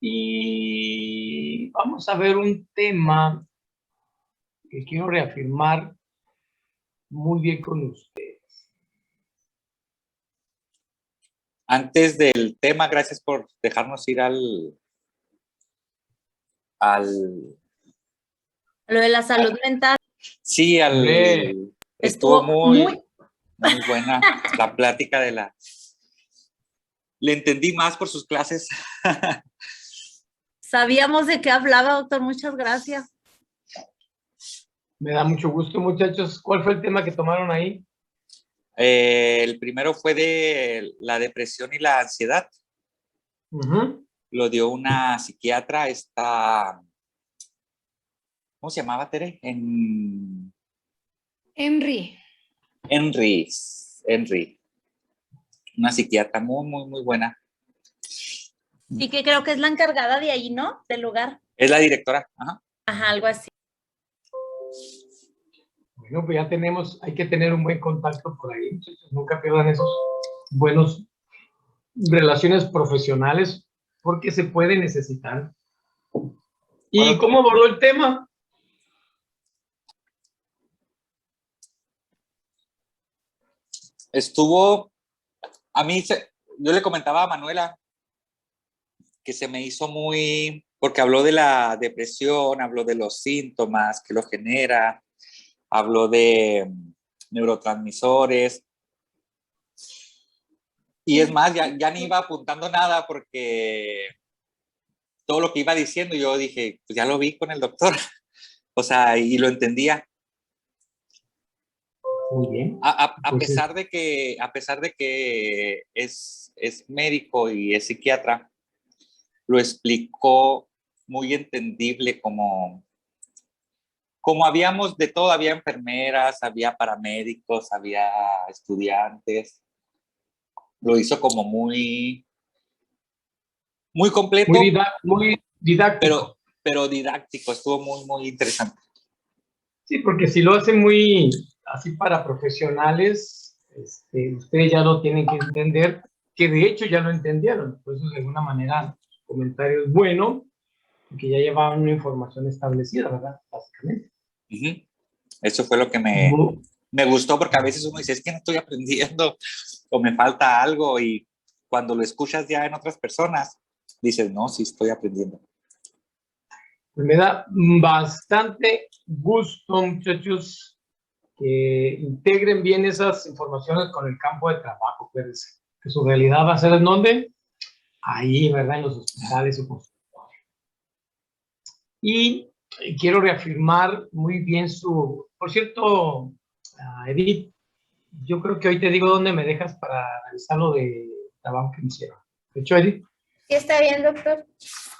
Y vamos a ver un tema que quiero reafirmar muy bien con usted. Antes del tema, gracias por dejarnos ir Lo de la salud mental. Sí, estuvo muy buena la plática de la... Le entendí más por sus clases. Sabíamos de qué hablaba, doctor. Muchas gracias. Me da mucho gusto, muchachos. ¿Cuál fue el tema que tomaron ahí? El primero fue de la depresión y la ansiedad. Lo dio una psiquiatra, ¿cómo se llamaba, Tere? Henry. Una psiquiatra muy buena. Y que creo que es la encargada de ahí, ¿no? Del lugar. Es la directora. Ajá. Ajá, algo así. Bueno, pues ya hay que tener un buen contacto por ahí, muchachos. Nunca pierdan esos buenos relaciones profesionales porque se puede necesitar. ¿Y bueno, cómo abordó el tema? Yo le comentaba a Manuela que se me hizo porque habló de la depresión, habló de los síntomas que lo genera, habló de neurotransmisores. Y es más, ya ni iba apuntando nada porque todo lo que iba diciendo yo dije, pues ya lo vi con el doctor. O sea, y lo entendía. Muy bien. A pesar de que es médico y es psiquiatra, lo explicó muy entendible como habíamos de todo, había enfermeras, había paramédicos, había estudiantes. Lo hizo como muy completo. Muy didáctico. Pero didáctico, estuvo muy interesante. Sí, porque si lo hace muy así para profesionales, ustedes ya lo tienen que entender, que de hecho ya lo entendieron. Por eso, de alguna manera, su comentario es bueno, porque ya llevaban una información establecida, ¿verdad? Básicamente. Eso fue lo que me gustó, porque a veces uno dice, es que no estoy aprendiendo o me falta algo, y cuando lo escuchas ya en otras personas, dices, no, sí estoy aprendiendo. Pues me da bastante gusto, muchachos, que integren bien esas informaciones con el campo de trabajo, pues, que su realidad va a ser ¿en dónde? Ahí, ¿verdad? En los hospitales o consultorios. Y quiero reafirmar muy bien por cierto, Edith, yo creo que hoy te digo dónde me dejas para revisar lo de trabajo que me hicieron. ¿De hecho, Edith? Sí, está bien, doctor.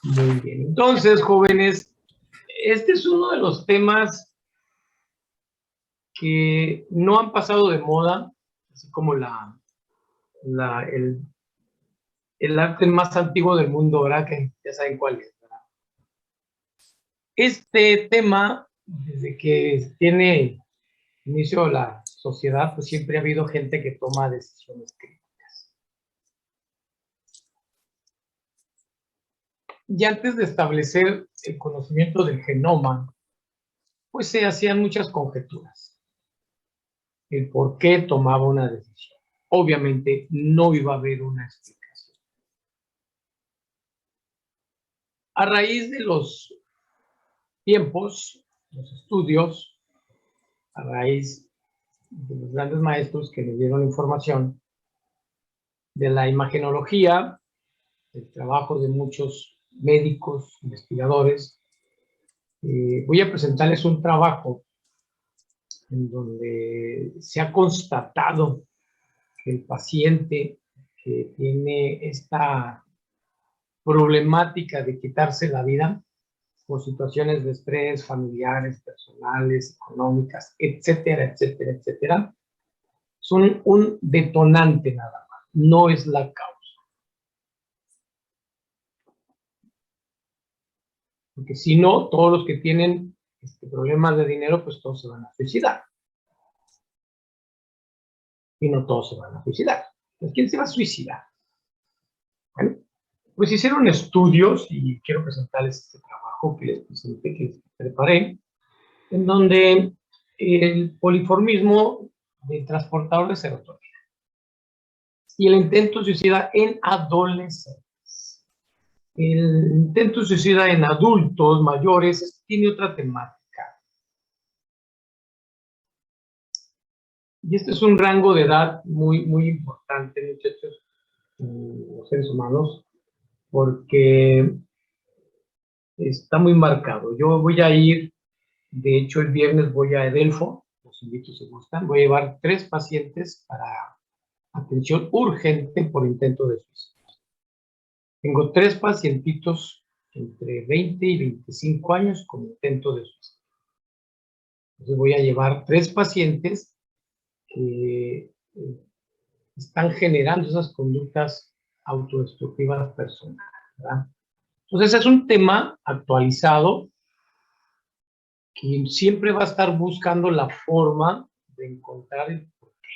Muy bien. Entonces, jóvenes, este es uno de los temas que no han pasado de moda, así como el arte más antiguo del mundo, ¿verdad? Que ya saben cuál es, ¿verdad? Este tema, desde que tiene inicio la sociedad, pues siempre ha habido gente que toma decisiones críticas. Y antes de establecer el conocimiento del genoma, pues se hacían muchas conjeturas. El por qué tomaba una decisión. Obviamente no iba a haber una explicación. A raíz de los tiempos, los estudios, a raíz de los grandes maestros que nos dieron información, de la imagenología, del trabajo de muchos médicos, investigadores, voy a presentarles un trabajo en donde se ha constatado que el paciente que tiene esta problemática de quitarse la vida por situaciones de estrés familiares, personales, económicas, etcétera, etcétera, etcétera, son un detonante nada más, no es la causa. Porque si no, todos los que tienen problemas de dinero, pues todos se van a suicidar. Y no todos se van a suicidar. Entonces, ¿quién se va a suicidar? Bueno, Pues hicieron estudios, y quiero presentarles este trabajo que les presenté, que les preparé, en donde el poliformismo del transportador de serotonina y el intento suicida en adolescentes. El intento suicida en adultos mayores tiene otra temática. Y este es un rango de edad muy, muy importante, muchachos, los seres humanos, porque está muy marcado. Yo voy a ir, de hecho, el viernes voy a Edelfo, los invito si gustan, voy a llevar 3 pacientes para atención urgente por intento de suicidio. Tengo 3 pacientitos entre 20 y 25 años con intento de suicidio. Entonces voy a llevar 3 pacientes que están generando esas conductas autodestructivas personales, ¿verdad? Entonces es un tema actualizado que siempre va a estar buscando la forma de encontrar el porqué.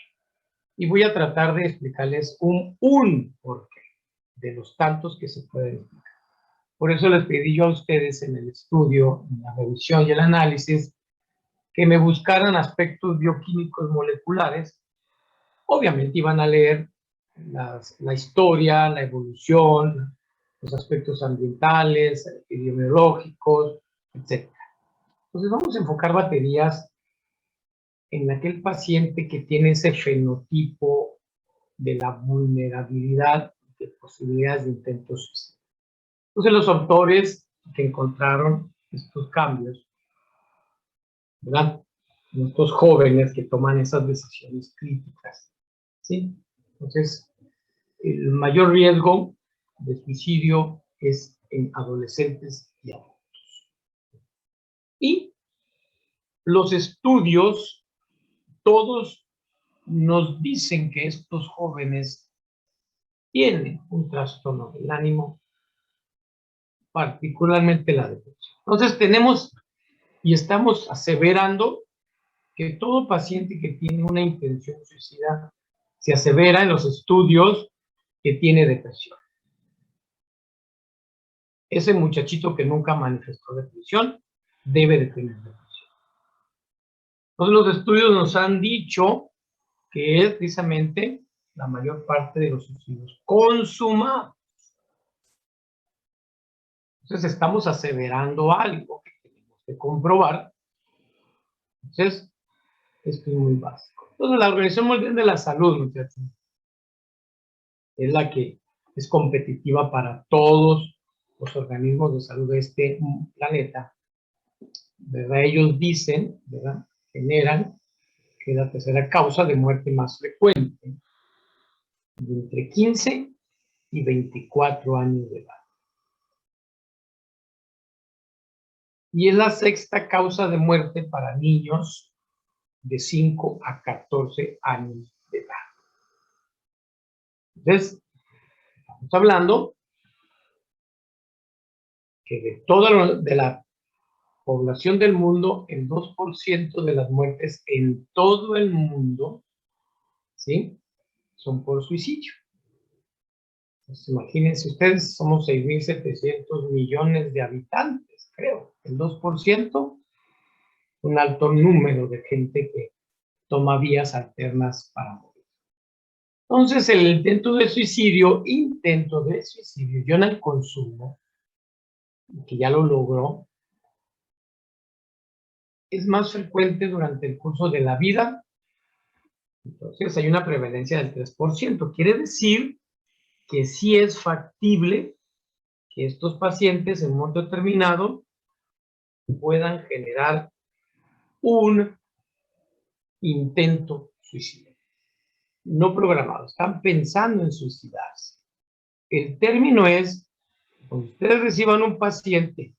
Y voy a tratar de explicarles un porqué de los tantos que se pueden explicar. Por eso les pedí yo a ustedes en el estudio, en la revisión y el análisis, que me buscaran aspectos bioquímicos moleculares. Obviamente iban a leer la historia, la evolución, los aspectos ambientales, epidemiológicos, etc. Entonces vamos a enfocar baterías en aquel paciente que tiene ese fenotipo de la vulnerabilidad de posibilidades de intentos suicidio. Entonces los autores que encontraron estos cambios, ¿verdad? Estos jóvenes que toman esas decisiones críticas, ¿sí? Entonces, el mayor riesgo de suicidio es en adolescentes y adultos. Y los estudios, todos nos dicen que estos jóvenes tienen un trastorno del ánimo, particularmente la depresión. Entonces tenemos y estamos aseverando que todo paciente que tiene una intención suicida se asevera en los estudios que tiene depresión. Ese muchachito que nunca manifestó depresión debe de tener depresión. Entonces los estudios nos han dicho que es precisamente la mayor parte de los suicidios consumados. Entonces estamos aseverando algo que tenemos que comprobar. Entonces, esto es muy básico. Entonces la Organización Mundial de la Salud, muchachos, es la que es competitiva para todos los organismos de salud de este planeta, ¿verdad? Ellos dicen, ¿verdad? Generan que es la tercera causa de muerte más frecuente, de entre 15 y 24 años de edad. Y es la sexta causa de muerte para niños de 5 a 14 años de edad. Entonces, estamos hablando que de toda la población del mundo, el 2% de las muertes en todo el mundo, ¿sí?, son por suicidio. Pues imagínense ustedes, somos 6.700 millones de habitantes, creo. El 2%, un alto número de gente que toma vías alternas para morir. Entonces, el intento de suicidio, yo en el consumo, que ya lo logró, es más frecuente durante el curso de la vida. Entonces, hay una prevalencia del 3%. Quiere decir que sí es factible que estos pacientes en un momento determinado puedan generar un intento suicida. No programado, están pensando en suicidarse. El término es, cuando ustedes reciban un paciente,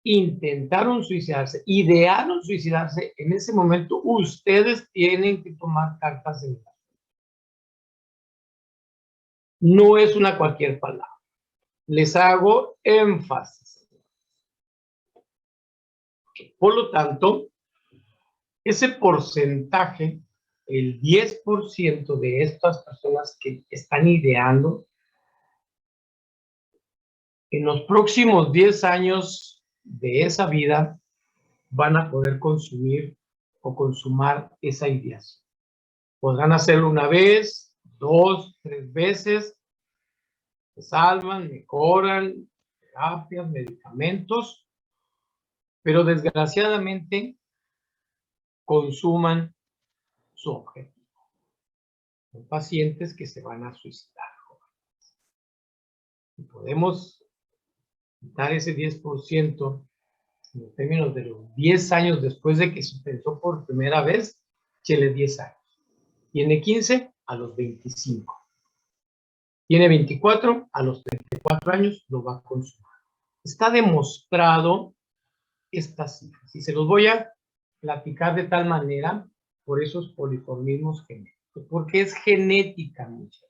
intentaron suicidarse, idearon suicidarse, en ese momento ustedes tienen que tomar cartas en el asunto. No es una cualquier palabra. Les hago énfasis. Por lo tanto, ese porcentaje, el 10% de estas personas que están ideando en los próximos 10 años de esa vida van a poder consumir o consumar esa ideación. Podrán hacerlo una vez, 2, 3 veces, se salvan, mejoran, terapias, medicamentos, pero desgraciadamente consuman su objetivo. Son pacientes que se van a suicidar. Y podemos quitar ese 10% en términos de los 10 años después de que se pensó por primera vez, échele 10 años. Tiene 15 a los 25. Tiene 24 a los 34 años, lo va a consumir. Está demostrado estas cifras. Y se los voy a platicar de tal manera por esos poliformismos genéticos. Porque es genética, muchachos.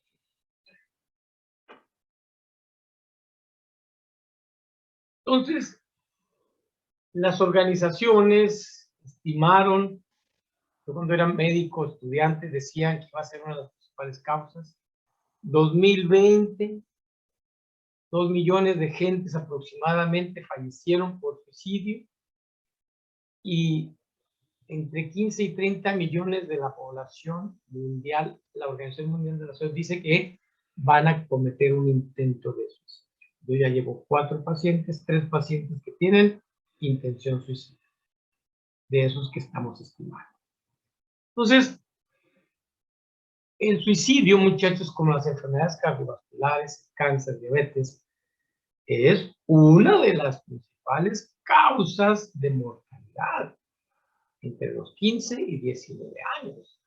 Entonces, las organizaciones estimaron, yo cuando era médico, estudiante, decían que iba a ser una de las principales causas. 2020, 2 millones de gentes aproximadamente fallecieron por suicidio y entre 15 y 30 millones de la población mundial, la Organización Mundial de la Salud dice que van a cometer un intento de suicidio. Yo ya llevo 4 pacientes, 3 pacientes que tienen intención suicida, de esos que estamos estimando. Entonces, el suicidio, muchachos, como las enfermedades cardiovasculares, cáncer, diabetes, es una de las principales causas de mortalidad entre los 15 y 19 años.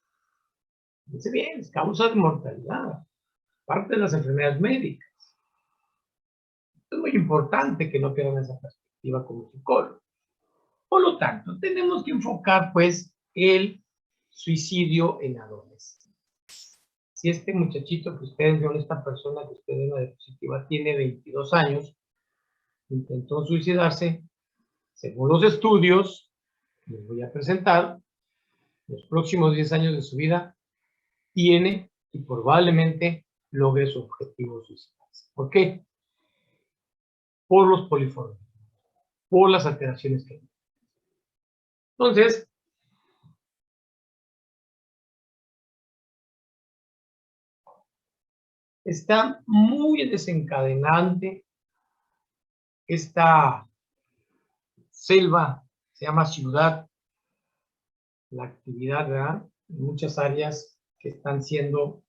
Fíjense bien, es causa de mortalidad, parte de las enfermedades médicas. Es muy importante que no pierdan esa perspectiva como psicólogo. Por lo tanto, tenemos que enfocar, pues, el suicidio en adolescentes. Si este muchachito que ustedes ven, esta persona que ustedes ven la diapositiva, tiene 22 años, intentó suicidarse, según los estudios que les voy a presentar, los próximos 10 años de su vida, tiene y probablemente logre su objetivo suicidarse. ¿Por qué? Por los poliformes, por las alteraciones que hay. Entonces, está muy desencadenante esta selva, se llama ciudad, la actividad, ¿verdad? En muchas áreas que están siendo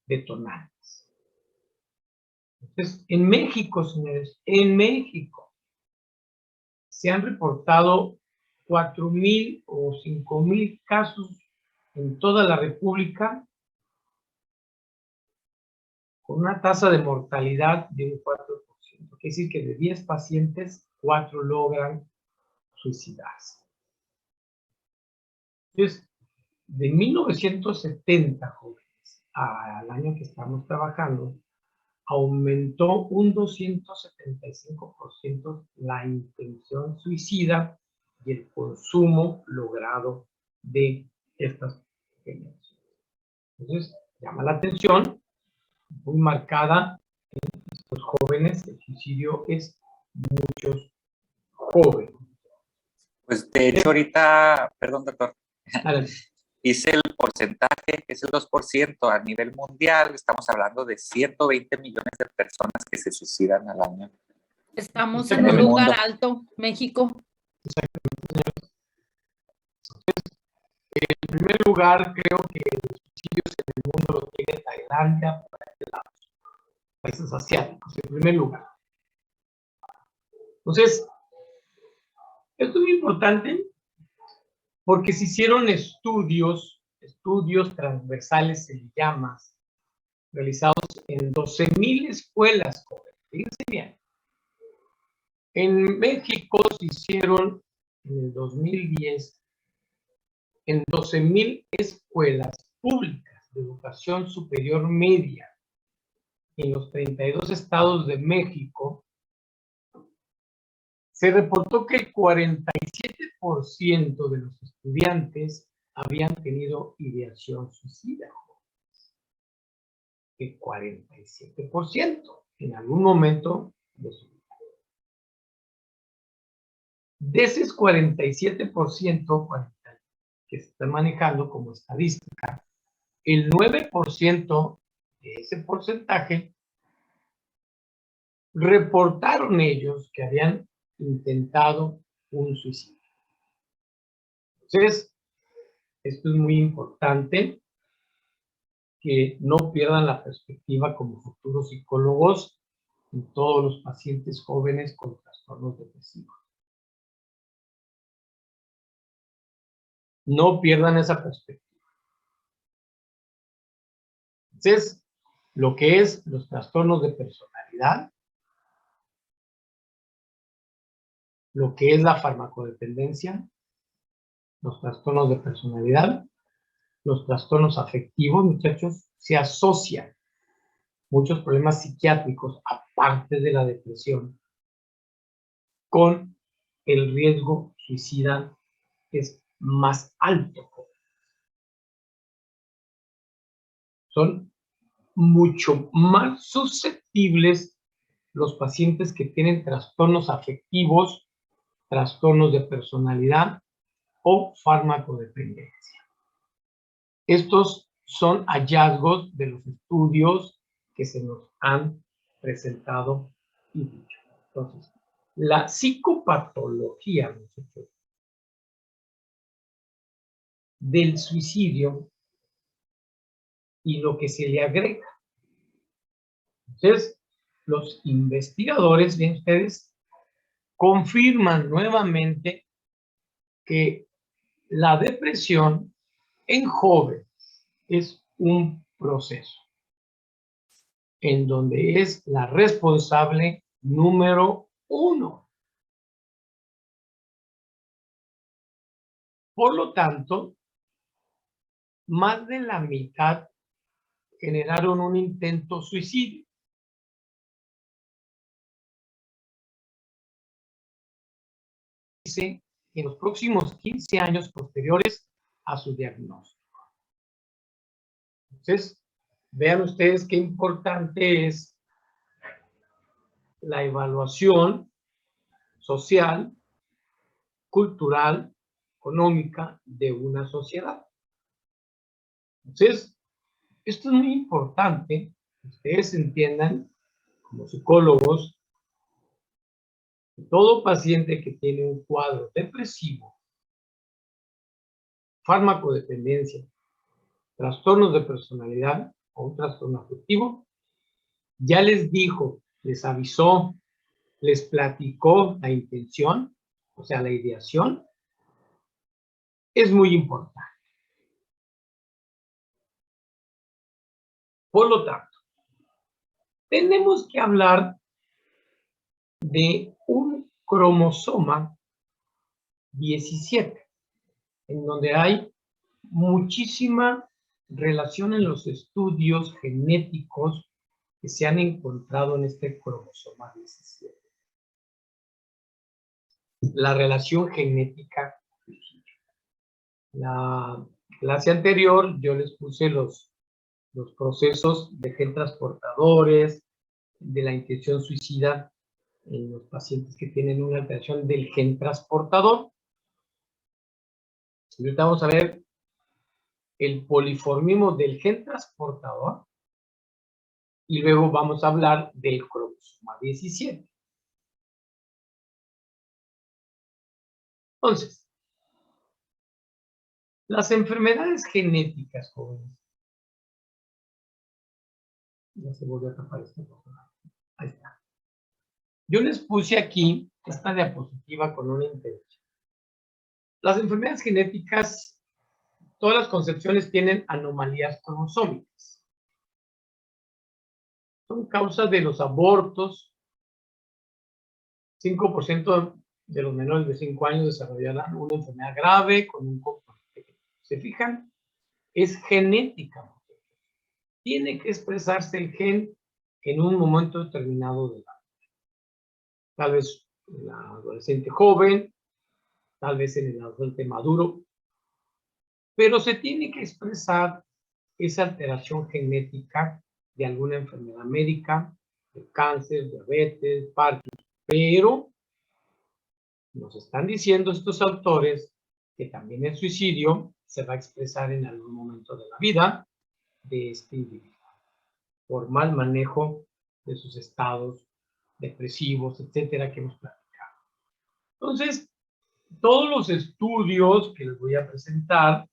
detonantes. Entonces, en México, señores, en México se han reportado 4,000 o 5,000 casos en toda la República con una tasa de mortalidad de un 4%. Quiere decir que de 10 pacientes, 4 logran suicidarse. Entonces, de 1970, jóvenes, al año que estamos trabajando, aumentó un 275% la intención suicida y el consumo logrado de estas generaciones. Entonces, llama la atención, muy marcada en estos jóvenes, el suicidio es muchos jóvenes. Pues de hecho ahorita, perdón doctor, Adelante. hice el porcentaje, que es el 2% a nivel mundial, estamos hablando de 120 millones de personas que se suicidan al año. Estamos en un lugar alto, México. En primer lugar, creo que los suicidios en el mundo lo tiene Tailandia, países asiáticos, en primer lugar. Entonces, esto es muy importante porque se hicieron estudios transversales, se les llama, realizados en 12,000 escuelas. Fíjense bien. En México se hicieron en el 2010 en 12,000 escuelas públicas de educación superior media en los 32 estados de México. Se reportó que el 47% de los estudiantes habían tenido ideación suicida. El 47% en algún momento de su vida. De ese 47% que se está manejando como estadística, el 9% de ese porcentaje reportaron ellos que habían intentado un suicidio. Entonces, esto es muy importante, que no pierdan la perspectiva como futuros psicólogos en todos los pacientes jóvenes con trastornos depresivos. No pierdan esa perspectiva. Entonces, lo que es los trastornos de personalidad, lo que es la farmacodependencia, los trastornos de personalidad, los trastornos afectivos, muchachos, se asocian muchos problemas psiquiátricos, aparte de la depresión, con el riesgo suicida que es más alto. Son mucho más susceptibles los pacientes que tienen trastornos afectivos, trastornos de personalidad o farmacodependencia. Estos son hallazgos de los estudios que se nos han presentado y dicho. Entonces, la psicopatología del suicidio y lo que se le agrega. Entonces, los investigadores, bien ustedes, confirman nuevamente que la depresión en jóvenes es un proceso en donde es la responsable número 1. Por lo tanto, más de la mitad generaron un intento suicidio. Dice en los próximos 15 años posteriores a su diagnóstico. Entonces, vean ustedes qué importante es la evaluación social, cultural, económica de una sociedad. Entonces, esto es muy importante que ustedes entiendan, como psicólogos, que todo paciente que tiene un cuadro depresivo, farmacodependencia, trastornos de personalidad o un trastorno afectivo, ya les dijo, les avisó, les platicó la intención, o sea, la ideación, es muy importante. Por lo tanto, tenemos que hablar de un cromosoma 17, en donde hay muchísima relación en los estudios genéticos que se han encontrado en este cromosoma 17. La relación genética. La clase anterior yo les puse los procesos de gen transportadores, de la intención suicida en los pacientes que tienen una alteración del gen transportador. Ahorita vamos a ver el poliformismo del gen transportador y luego vamos a hablar del cromosoma 17. Entonces, las enfermedades genéticas, jóvenes. Ya se volvió a tapar esta cosa. Ahí está. Yo les puse aquí esta diapositiva con una intención. Las enfermedades genéticas, todas las concepciones tienen anomalías cromosómicas. Son causa de los abortos. 5% de los menores de 5 años desarrollarán una enfermedad grave con un componente. ¿Se fijan? Es genética. Tiene que expresarse el gen en un momento determinado de la vida. Tal vez en la adolescente joven, tal vez en el adolescente maduro, pero se tiene que expresar esa alteración genética de alguna enfermedad médica de cáncer, diabetes, Parkinson, pero nos están diciendo estos autores que también el suicidio se va a expresar en algún momento de la vida de este individuo, por mal manejo de sus estados depresivos, etcétera, que hemos platicado. Entonces, todos los estudios que les voy a presentar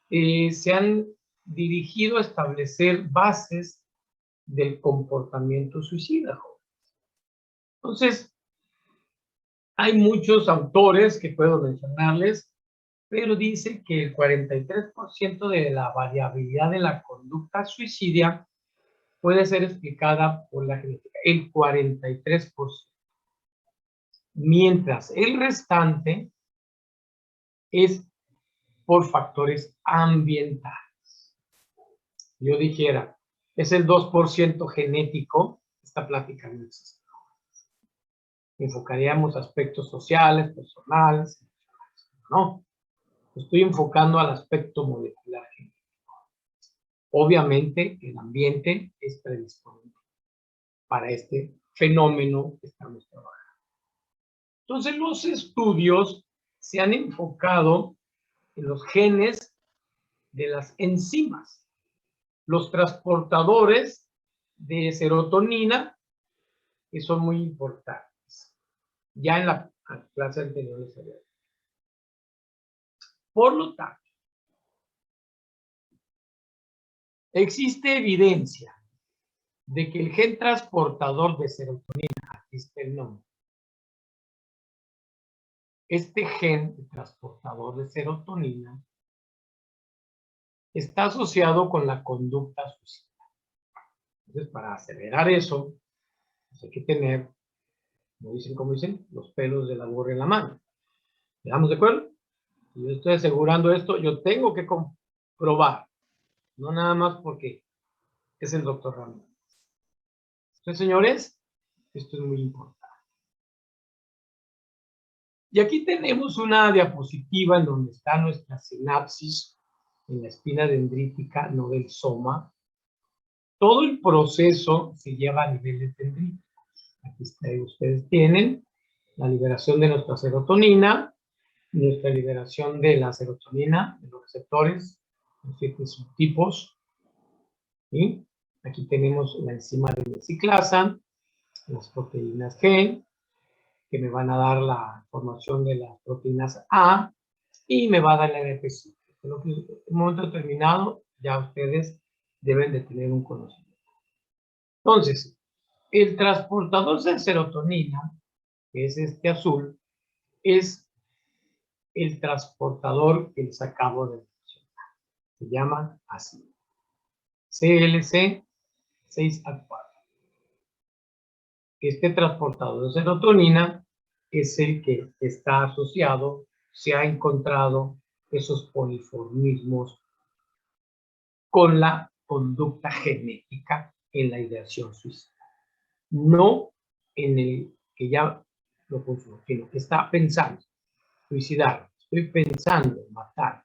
se han dirigido a establecer bases del comportamiento suicida, jóvenes. Entonces, hay muchos autores que puedo mencionarles, pero dice que el 43% de la variabilidad de la conducta suicidia puede ser explicada por la genética, el 43%. Mientras el restante es por factores ambientales. Yo dijera, es el 2% genético, esta plática no existe. Enfocaríamos aspectos sociales, personales, no. Estoy enfocando al aspecto molecular genético. Obviamente, el ambiente es predisponible para este fenómeno que estamos trabajando. Entonces, los estudios se han enfocado en los genes de las enzimas, los transportadores de serotonina, que son muy importantes. Ya en la clase anterior les había dicho. Por lo tanto, existe evidencia de que el gen transportador de serotonina, aquí está el nombre, este gen transportador de serotonina está asociado con la conducta suicida. Entonces, para acelerar eso, pues hay que tener, como dicen, los pelos de la burra en la mano. ¿Estamos de acuerdo? Si yo estoy asegurando esto, yo tengo que comprobar, no nada más porque es el doctor Ramírez. Entonces, señores, esto es muy importante. Y aquí tenemos una diapositiva en donde está nuestra sinapsis en la espina dendrítica, no del soma. Todo el proceso se lleva a niveles dendríticos. Aquí está, ustedes tienen la liberación de nuestra serotonina, nuestra liberación de la serotonina, de los receptores, los 7 subtipos. ¿Sí? Aquí tenemos la enzima de mesiclasa, las proteínas G, que me van a dar la formación de las proteínas A, y me va a dar la NP5. En un momento determinado, ya ustedes deben de tener un conocimiento. Entonces, el transportador de serotonina, que es este azul, es el transportador que les acabo de mencionar. Se llama así. CLC 6A4. Este transportador de serotonina es el que está asociado, se ha encontrado esos poliformismos con la conducta genética en la ideación suicida. No en el que ya lo consumo, sino que está pensando suicidar, estoy pensando matarme.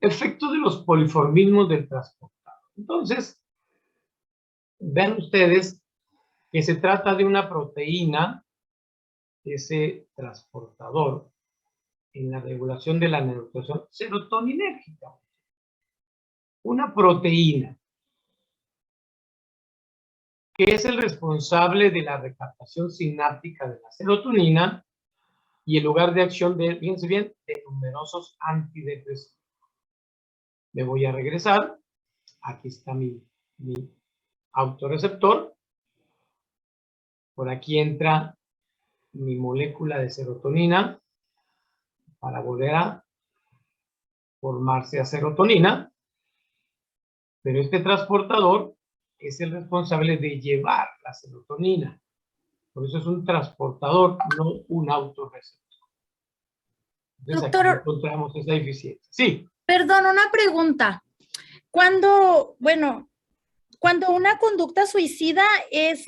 Efecto de los poliformismos del transportador. Entonces, vean ustedes que se trata de una proteína, ese transportador, en la regulación de la neurotransmisión serotoninérgica. Una proteína que es el responsable de la recaptación sináptica de la serotonina y el lugar de acción de, fíjense bien, de numerosos antidepresivos. Me voy a regresar. Aquí está mi autorreceptor. Por aquí entra mi molécula de serotonina para volver a formarse a serotonina. Pero este transportador es el responsable de llevar la serotonina. Por eso es un transportador, no un autorreceptor. Entonces, Doctor, aquí encontramos esa deficiencia. Sí. Perdón, una pregunta. Cuando una conducta suicida es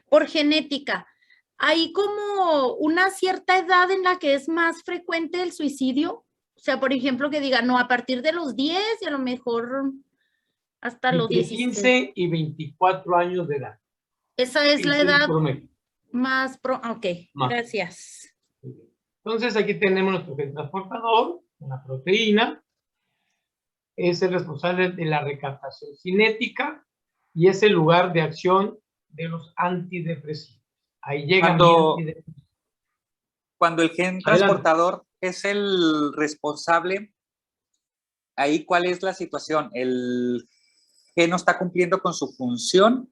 por genética, ¿hay como una cierta edad en la que es más frecuente el suicidio? O sea, por ejemplo, que diga, no, a partir de los 10 y a lo hasta los Entre 16. 15 y 24 años de edad. Esa es la Ese el edad promedio. más ok, Más. gracias. Entonces, aquí tenemos nuestro gen transportador, una proteína. Es el responsable de la recaptación cinética y es el lugar de acción de los antidepresivos. Ahí llega mi antidepresivo. Cuando el gen Adelante. transportador es el responsable, ahí ¿cuál es la situación? ¿El gen no está cumpliendo con su función?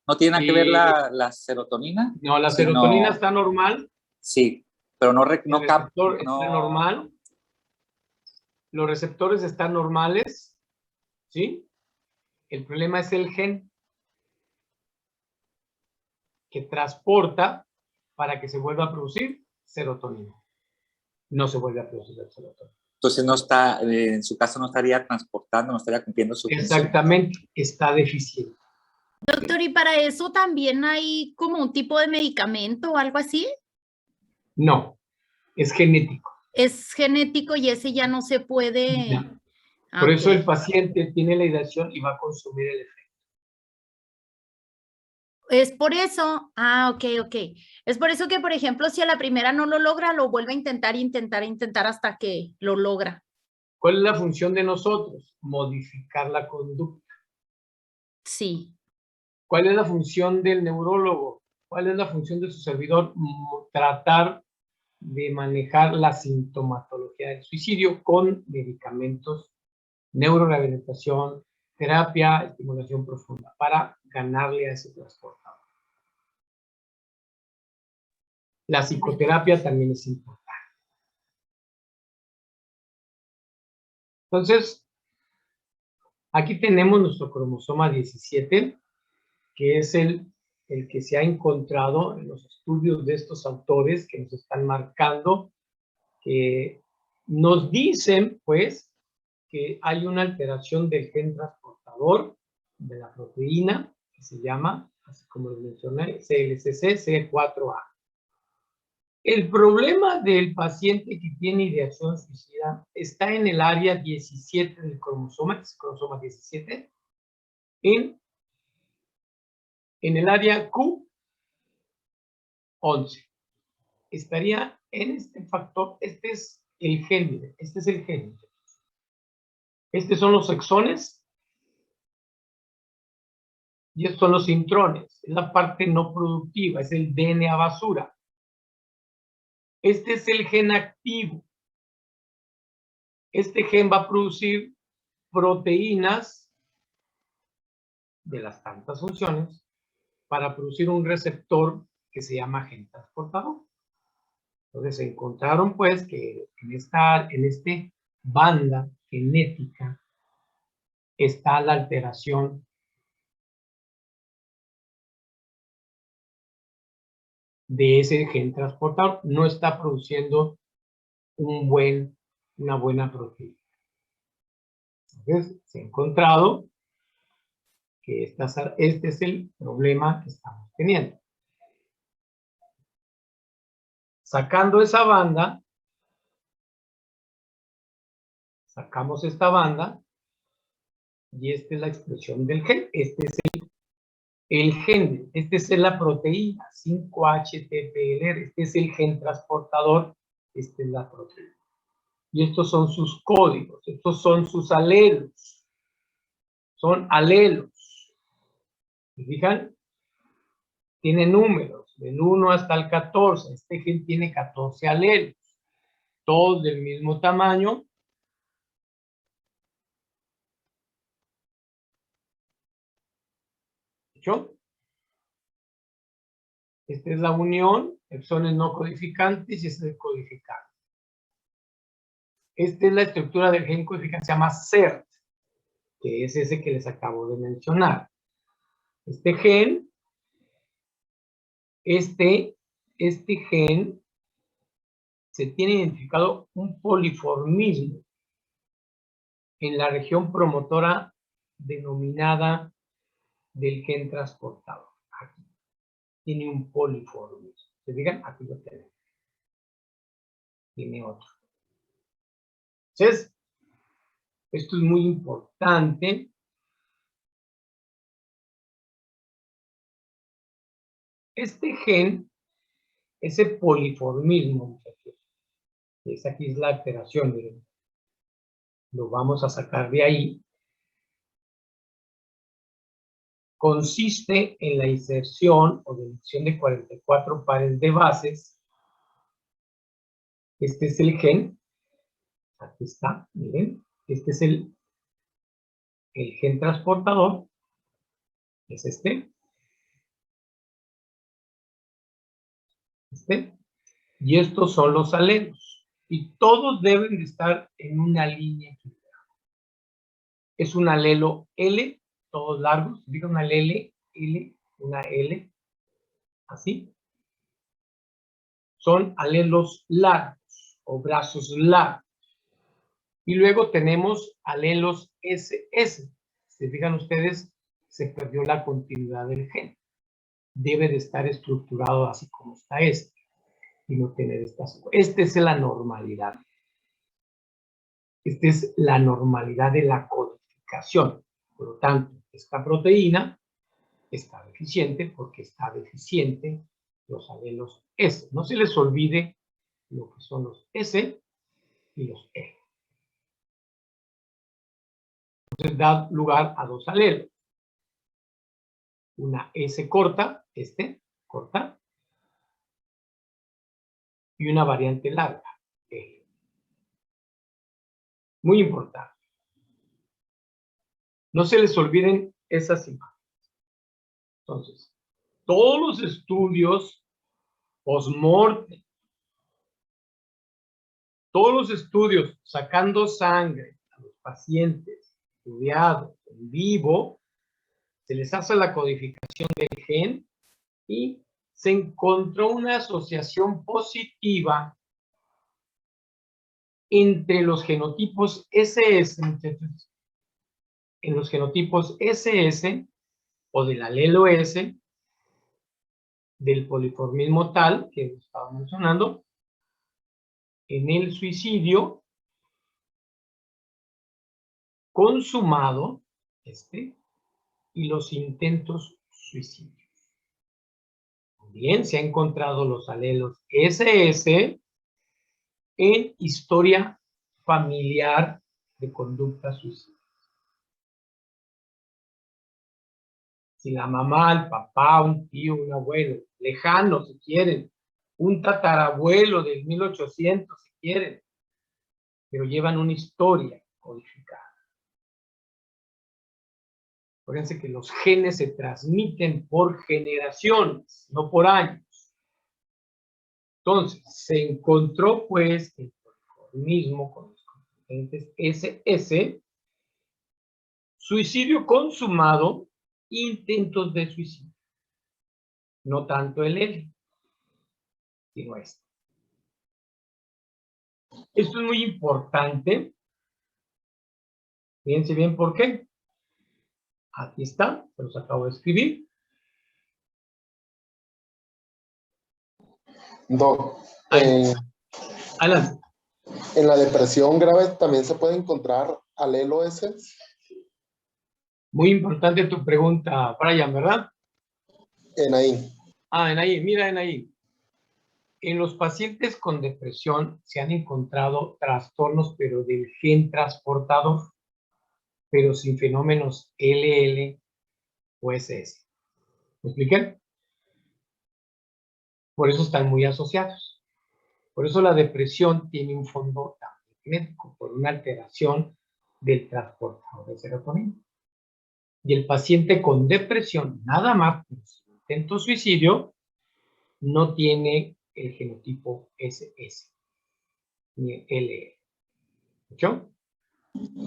¿No tiene nada que ver la serotonina? No, la serotonina está normal. Sí, pero no El receptor está normal. Los receptores están normales, ¿sí? El problema es el gen que transporta para que se vuelva a producir serotonina. No se vuelve a producir la serotonina. Entonces no está, en su caso no estaría transportando, no estaría cumpliendo su función. Exactamente, está deficiente. Doctor, ¿y para eso también hay como un tipo de medicamento o algo así? No, es genético. Es genético y ese ya no se puede. No. Por eso el paciente tiene la ideación y va a consumir el efecto. Es por eso, ok. Es por eso que, por ejemplo, si a la primera no lo logra, lo vuelve a intentar hasta que lo logra. ¿Cuál es la función de nosotros? Modificar la conducta. Sí. ¿Cuál es la función del neurólogo? ¿Cuál es la función de su servidor? Tratar de manejar la sintomatología del suicidio con medicamentos, neurorehabilitación, terapia, estimulación profunda, para ganarle a ese transportador. La psicoterapia también es importante. Entonces, aquí tenemos nuestro cromosoma 17, que es el que se ha encontrado en los estudios de estos autores que nos están marcando, que nos dicen, pues, que hay una alteración del gen transportador de la proteína, que se llama, así como lo mencioné, CLCC-C4A. El problema del paciente que tiene ideación suicida está en el área 17 del cromosoma, es cromosoma 17, en el área Q11. Estaría en este factor, este es el gen, este es el gen. Estos son los exones y estos son los intrones. Es la parte no productiva, es el DNA basura. Este es el gen activo. Este gen va a producir proteínas de las tantas funciones para producir un receptor que se llama gen transportador. Entonces se encontraron pues que en este banda genética está la alteración de ese gen transportador, no está produciendo una buena proteína. Entonces se ha encontrado que este es el problema que estamos teniendo. Sacando esa banda, sacamos esta banda y esta es la expresión del gen. Este es el gen, esta es la proteína 5-HTPLR, este es el gen transportador, esta es la proteína. Y estos son sus códigos, estos son sus alelos, son alelos. ¿Se fijan? Tiene números, del 1 hasta el 14, este gen tiene 14 alelos, todos del mismo tamaño. ¿Hecho? Esta es la unión, exones no codificantes y este es el codificante. Esta es la estructura del gen codificante, se llama CERT, que es ese que les acabo de mencionar. Este gen, este gen, se tiene identificado un poliformismo en la región promotora denominada del gen transportador. Aquí tiene un poliformismo. ¿Se fijan? Aquí lo tenemos. Tiene otro. Entonces, esto es muy importante Este gen, ese poliformismo, muchachos, aquí es la alteración, miren, lo vamos a sacar de ahí, consiste en la inserción o deleción de 44 pares de bases. Este es el gen, aquí está, miren, este es el gen transportador, es este, y estos son los alelos, y todos deben de estar en una línea equilibrada. Es un alelo L, todos largos, diga una L, una L, así. Son alelos largos o brazos largos. Y luego tenemos alelos SS. Si fijan ustedes, se perdió la continuidad del gen. Debe de estar estructurado así como está este. Y no tener estas. Esta es la normalidad. Esta es la normalidad de la codificación. Por lo tanto, esta proteína está deficiente porque está deficiente los alelos S. No se les olvide lo que son los S y los E. Entonces da lugar a dos alelos. Una S corta, corta, y una variante larga, L. Muy importante. No se les olviden esas imágenes. Entonces, todos los estudios post-mortem, todos los estudios sacando sangre a los pacientes estudiados en vivo, se les hace la codificación del gen y se encontró una asociación positiva entre los genotipos SS, muchachos, en los genotipos SS o del alelo S, del poliformismo tal que estaba mencionando, en el suicidio consumado, y los intentos suicidios. Bien, se han encontrado los alelos SS en historia familiar de conducta suicida. Si la mamá, el papá, un tío, un abuelo, lejano si quieren, un tatarabuelo del 1800 si quieren, pero llevan una historia codificada. Acuérdense que los genes se transmiten por generaciones, no por años. Entonces, se encontró pues el poliformismo con los componentes SS, suicidio consumado, intentos de suicidio. No tanto el L, sino este. Esto es muy importante. Fíjense bien por qué. Aquí está, se los acabo de escribir. Doc, Adelante. en la depresión grave también se puede encontrar alelo S. Muy importante tu pregunta, Brian, ¿verdad? Enaí. Enaí, mira, Enaí. En los pacientes con depresión se han encontrado trastornos, pero del gen transportador, pero sin fenómenos LL o SS. ¿Me expliqué? Por eso están muy asociados. Por eso la depresión tiene un fondo también genético, por una alteración del transportador de serotonina. Y el paciente con depresión, nada más por su intento suicidio, no tiene el genotipo SS ni LE. ¿Escuchó?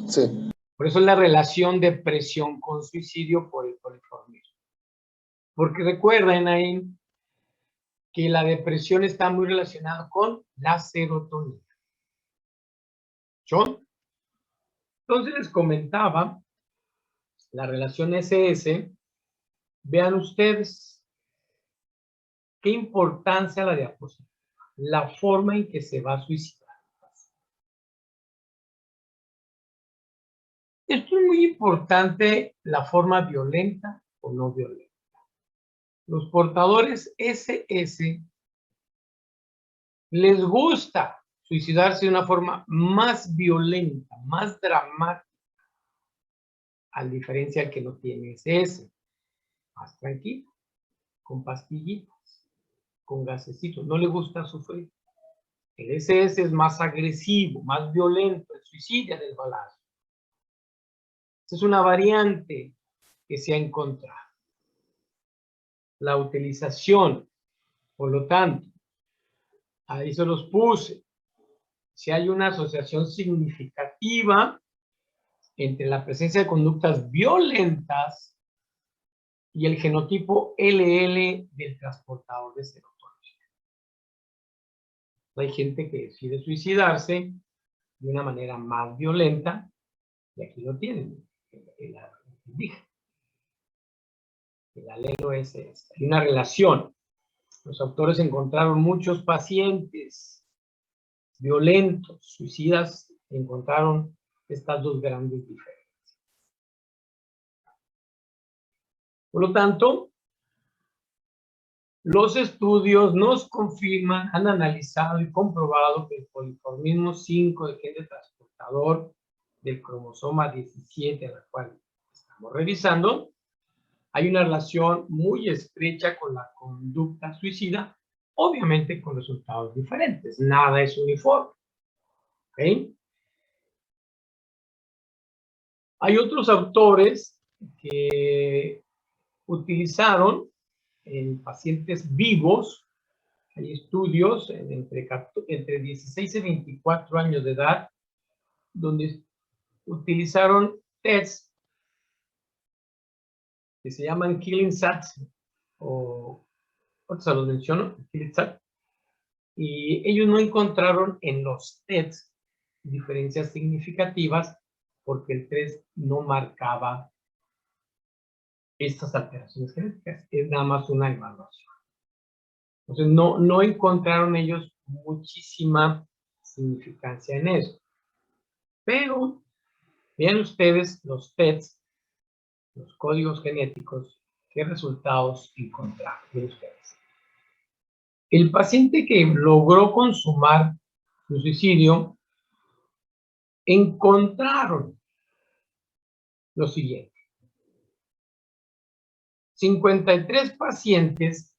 Sí. Por eso es la relación depresión con suicidio por el poliformismo. Porque recuerden ahí que la depresión está muy relacionada con la serotonina. ¿Escuchó? Entonces les comentaba la relación SS. Vean ustedes qué importancia la diapositiva, la forma en que se va a suicidar. Esto es muy importante, la forma violenta o no violenta. Los portadores SS les gusta suicidarse de una forma más violenta, más dramática, a diferencia del que no tiene SS. Más tranquilo, con pastillitas, con gasecitos. No le gusta sufrir. El SS es más agresivo, más violento, el suicidio del balazo. Esa es una variante que se ha encontrado. La utilización, por lo tanto, ahí se los puse. Si hay una asociación significativa entre la presencia de conductas violentas y el genotipo LL del transportador de serotonina. Hay gente que decide suicidarse de una manera más violenta, y aquí lo tienen, el alelo es este. Hay una relación. Los autores encontraron muchos pacientes violentos, suicidas, encontraron estas dos grandes diferencias. Por lo tanto, los estudios nos confirman, han analizado y comprobado que el poliformismo 5 del gen de transportador del cromosoma 17, a la cual estamos revisando, hay una relación muy estrecha con la conducta suicida, obviamente con resultados diferentes. Nada es uniforme. ¿Okay? Hay otros autores que utilizaron en pacientes vivos, hay estudios entre 16 y 24 años de edad, donde utilizaron tests que se llaman Killing Sats, o se los menciono, Killing Sats, y ellos no encontraron en los tests diferencias significativas porque el test no marcaba estas alteraciones genéticas, es nada más una evaluación. Entonces no encontraron ellos muchísima significancia en eso. Pero vean ustedes los tests, los códigos genéticos, qué resultados encontraron. Vean ustedes. El paciente que logró consumar su suicidio, encontraron lo siguiente. 53 pacientes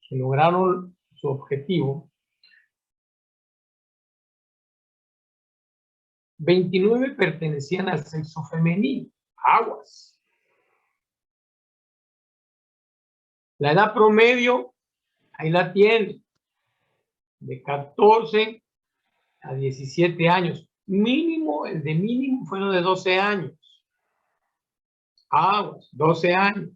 que lograron su objetivo, 29 pertenecían al sexo femenino. Aguas. La edad promedio, ahí la tienen, de 14 a 17 años. Mínimo, el de mínimo fue lo de 12 años. Aguas, 12 años.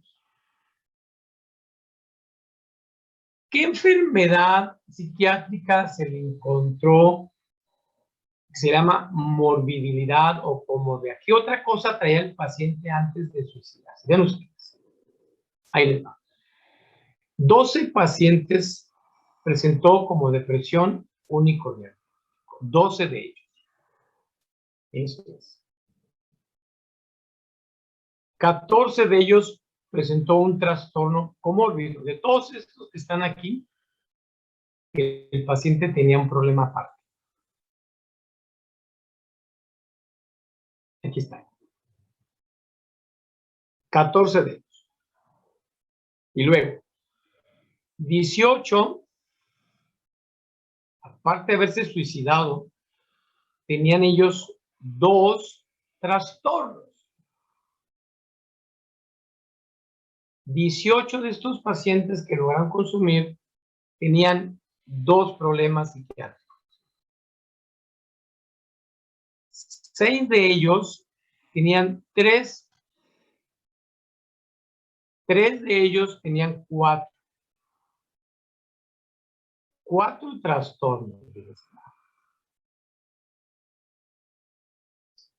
¿Qué enfermedad psiquiátrica se le encontró? Se llama morbilidad o comodidad. ¿Qué otra cosa traía el paciente antes de suicidarse? Vean ustedes. Ahí les va. 12 pacientes presentó como depresión unicorniana. 12 de ellos. Eso es. 14 de ellos presentó un trastorno comórbido. De todos estos que están aquí, el paciente tenía un problema aparte. Aquí está. 14 de ellos. Y luego, 18, aparte de haberse suicidado, tenían ellos 2 trastornos. 18 de estos pacientes que lograron consumir tenían 2 problemas psiquiátricos. 6 de ellos tenían 3. 3 de ellos tenían 4. 4 trastornos.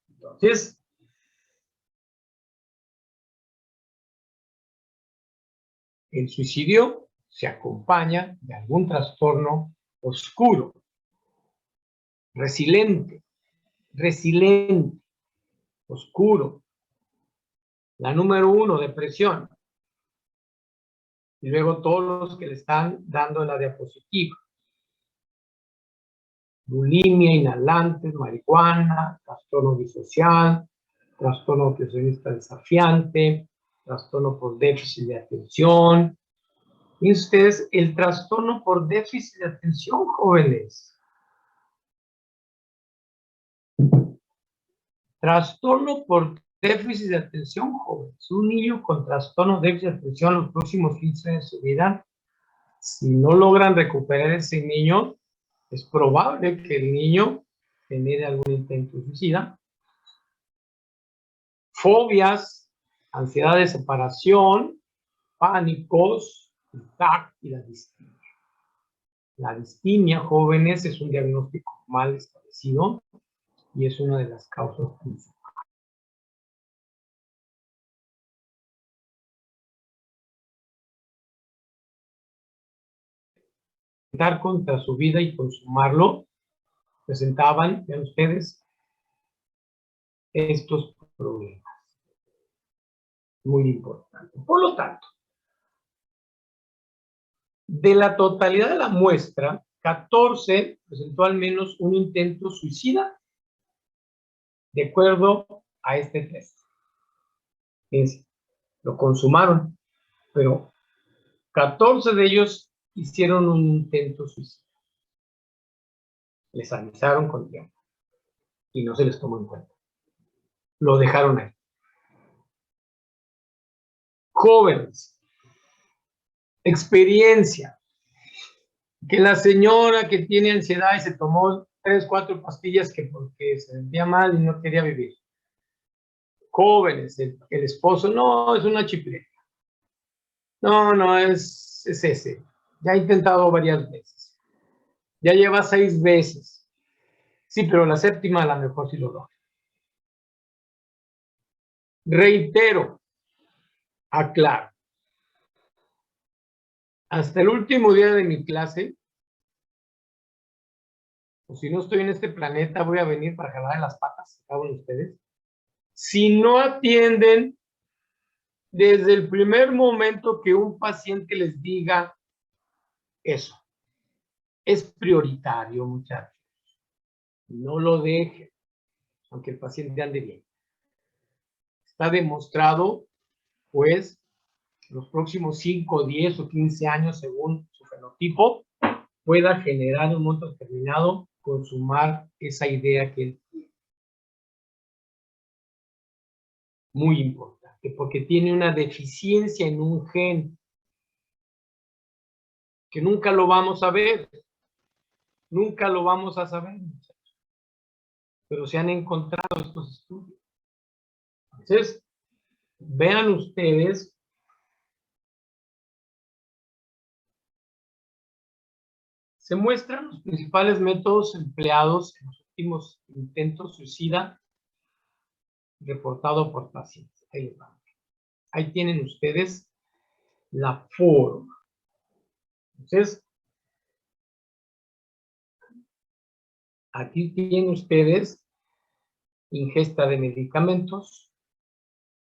Entonces, el suicidio se acompaña de algún trastorno oscuro, resiliente, oscuro. La número 1, depresión. Y luego todos los que le están dando en la diapositiva. Bulimia, inhalantes, marihuana, trastorno disocial, trastorno obsesionista desafiante, trastorno por déficit de atención. Y ustedes, el trastorno por déficit de atención, jóvenes. Trastorno por déficit de atención, jóvenes. Un niño con trastorno de déficit de atención los próximos 15 años de su vida, si no logran recuperar ese niño, es probable que el niño genere algún intento suicida. Fobias, ansiedad de separación, pánicos, el TAC y la distimia. La distimia, jóvenes, es un diagnóstico mal establecido y es una de las causas principales. Contra su vida y consumarlo, presentaban, vean ustedes, estos problemas. Muy importante. Por lo tanto, de la totalidad de la muestra, 14 presentó al menos un intento suicida de acuerdo a este test. Fíjense, lo consumaron, pero 14 de ellos hicieron un intento suicida. Les avisaron con tiempo y no se les tomó en cuenta. Lo dejaron ahí. Jóvenes, experiencia, que la señora que tiene ansiedad y se tomó 3, 4 pastillas que porque se sentía mal y no quería vivir. Jóvenes, el esposo, no, es una chipileta. No, es ese. Ya ha intentado varias veces. Ya lleva 6 veces. Sí, pero la séptima a lo mejor sí lo logra. Reitero, aclaro. Hasta el último día de mi clase, o si no estoy en este planeta, voy a venir para jalar en las patas, cada uno de ustedes. Si no atienden desde el primer momento que un paciente les diga eso, es prioritario, muchachos. No lo dejen, aunque el paciente ande bien. Está demostrado, pues, los próximos 5, 10 o 15 años, según su fenotipo, pueda generar un monto determinado, consumar esa idea que él tiene. Muy importante, porque tiene una deficiencia en un gen que nunca lo vamos a ver, nunca lo vamos a saber, pero se han encontrado estos estudios. Entonces, vean ustedes se muestran los principales métodos empleados en los últimos intentos suicida reportado por pacientes. Ahí tienen ustedes la forma. Entonces, aquí tienen ustedes ingesta de medicamentos,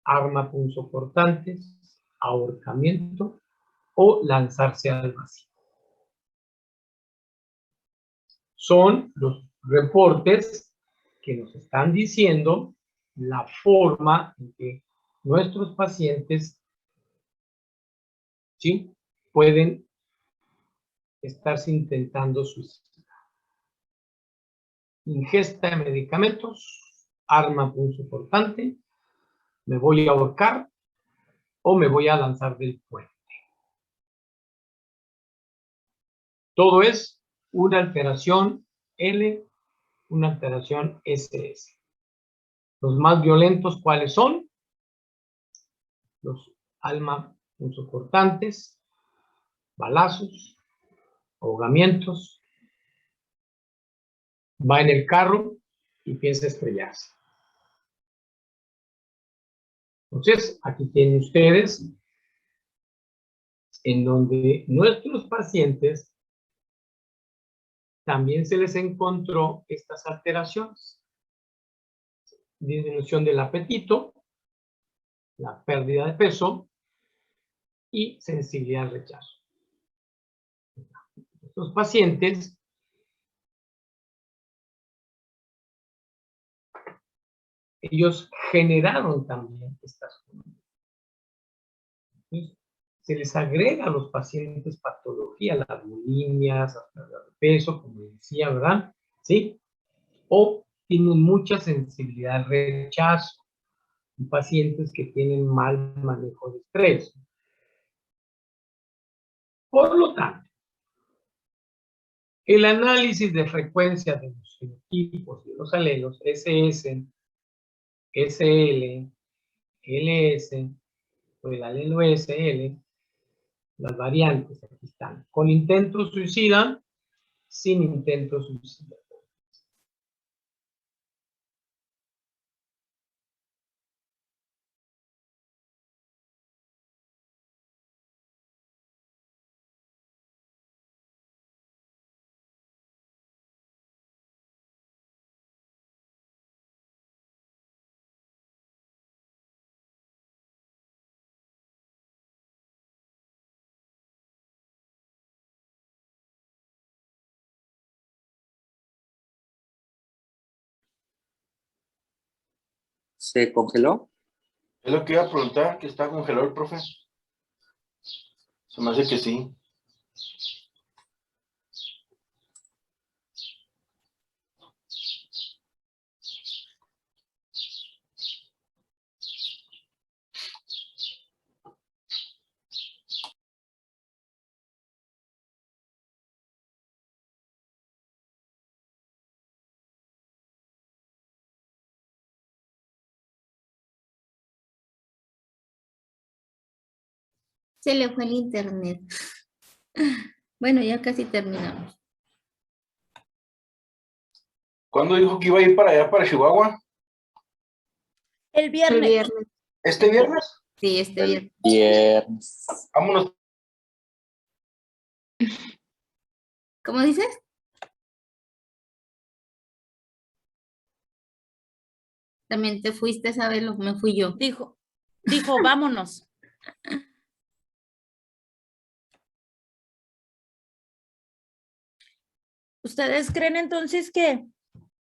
arma punzocortantes, ahorcamiento o lanzarse al vacío. Son los reportes que nos están diciendo la forma en que nuestros pacientes, ¿sí?, pueden estarse intentando suicidar. Ingesta de medicamentos, arma punzocortante, me voy a ahorcar o me voy a lanzar del puente. Todo es una alteración L, una alteración SS. Los más violentos, ¿cuáles son? Los alma punzocortantes, balazos, ahogamientos, va en el carro y piensa estrellarse. Entonces, aquí tienen ustedes en donde nuestros pacientes también se les encontró estas alteraciones. Disminución del apetito, la pérdida de peso, y sensibilidad al rechazo. Estos pacientes ellos generaron también estas conductas. Se les agrega a los pacientes patología, las bulimias, hasta el peso, como decía, ¿verdad? ¿Sí? O tienen mucha sensibilidad al rechazo. Pacientes que tienen mal manejo de estrés. Por lo tanto, el análisis de frecuencia de los fenotipos de los alelos SS, SL, LS o el alelo SL, las variantes aquí están, con intento suicida, sin intento suicida. ¿Se congeló? Es lo que iba a preguntar, que está congelado el profe. Se me hace que sí. Se le fue el internet. Bueno, ya casi terminamos. ¿Cuándo dijo que iba a ir para allá, para Chihuahua? El El viernes. viernes. ¿Este viernes? Sí, este viernes. Viernes. Vámonos. ¿Cómo dices? También te fuiste a saberlo, me fui yo. Dijo, vámonos. ¿Ustedes creen entonces que